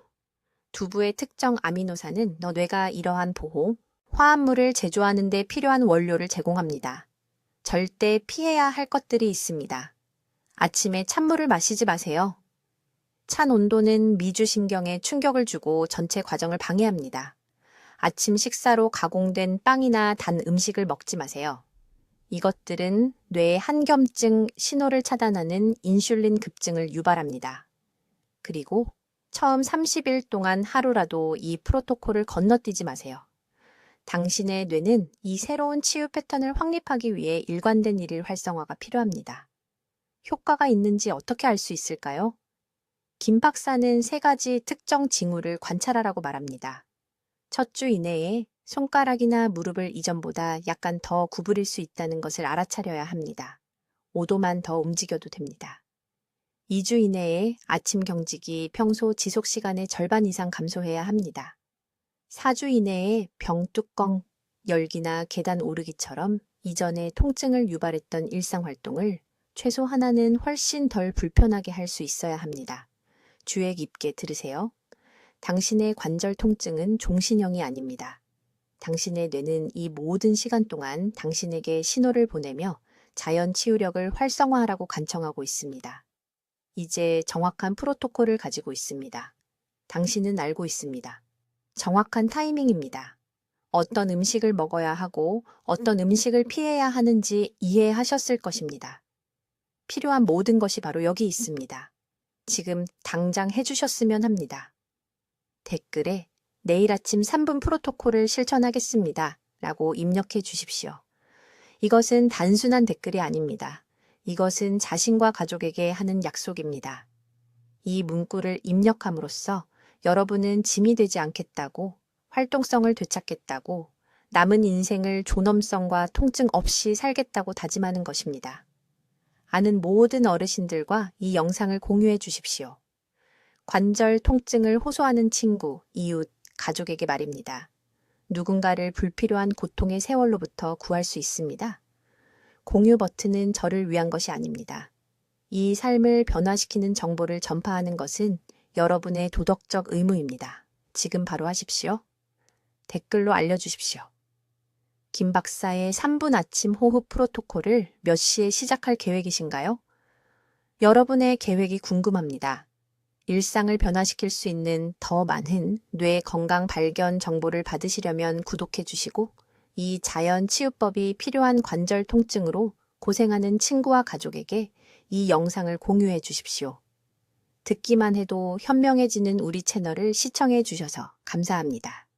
A: 두부의 특정 아미노산은 뇌가 이러한 보호, 화합물을 제조하는 데 필요한 원료를 제공합니다. 절대 피해야 할 것들이 있습니다. 아침에 찬물을 마시지 마세요. 찬 온도는 미주신경에 충격을 주고 전체 과정을 방해합니다. 아침 식사로 가공된 빵이나 단 음식을 먹지 마세요. 이것들은 뇌의 한겸증 신호를 차단하는 인슐린 급증을 유발합니다. 그리고 처음 30일 동안 하루라도 이 프로토콜을 건너뛰지 마세요. 당신의 뇌는 이 새로운 치유 패턴을 확립하기 위해 일관된 일일 활성화가 필요합니다. 효과가 있는지 어떻게 알 수 있을까요? 김 박사는 3가지 특정 징후를 관찰하라고 말합니다. 첫 주 이내에 손가락이나 무릎을 이전보다 약간 더 구부릴 수 있다는 것을 알아차려야 합니다. 5도만 더 움직여도 됩니다. 2주 이내에 아침 경직이 평소 지속 시간의 절반 이상 감소해야 합니다. 4주 이내에 병뚜껑, 열기나 계단 오르기처럼 이전에 통증을 유발했던 일상활동을 최소 하나는 훨씬 덜 불편하게 할 수 있어야 합니다. 주의 깊게 들으세요. 당신의 관절 통증은 종신형이 아닙니다. 당신의 뇌는 이 모든 시간 동안 당신에게 신호를 보내며 자연 치유력을 활성화하라고 간청하고 있습니다. 이제 정확한 프로토콜을 가지고 있습니다. 당신은 알고 있습니다. 정확한 타이밍입니다. 어떤 음식을 먹어야 하고 어떤 음식을 피해야 하는지 이해하셨을 것입니다. 필요한 모든 것이 바로 여기 있습니다. 지금 당장 해주셨으면 합니다. 댓글에 내일 아침 3분 프로토콜을 실천하겠습니다. 라고 입력해 주십시오. 이것은 단순한 댓글이 아닙니다. 이것은 자신과 가족에게 하는 약속입니다. 이 문구를 입력함으로써 여러분은 짐이 되지 않겠다고, 활동성을 되찾겠다고, 남은 인생을 존엄성과 통증 없이 살겠다고 다짐하는 것입니다. 아는 모든 어르신들과 이 영상을 공유해 주십시오. 관절 통증을 호소하는 친구, 이웃, 가족에게 말입니다. 누군가를 불필요한 고통의 세월로부터 구할 수 있습니다. 공유 버튼은 저를 위한 것이 아닙니다. 이 삶을 변화시키는 정보를 전파하는 것은 여러분의 도덕적 의무입니다. 지금 바로 하십시오. 댓글로 알려주십시오. 김 박사의 3분 아침 호흡 프로토콜을 몇 시에 시작할 계획이신가요? 여러분의 계획이 궁금합니다. 일상을 변화시킬 수 있는 더 많은 뇌 건강 발견 정보를 받으시려면 구독해 주시고, 이 자연 치유법이 필요한 관절 통증으로 고생하는 친구와 가족에게 이 영상을 공유해 주십시오. 듣기만 해도 현명해지는 우리 채널을 시청해 주셔서 감사합니다.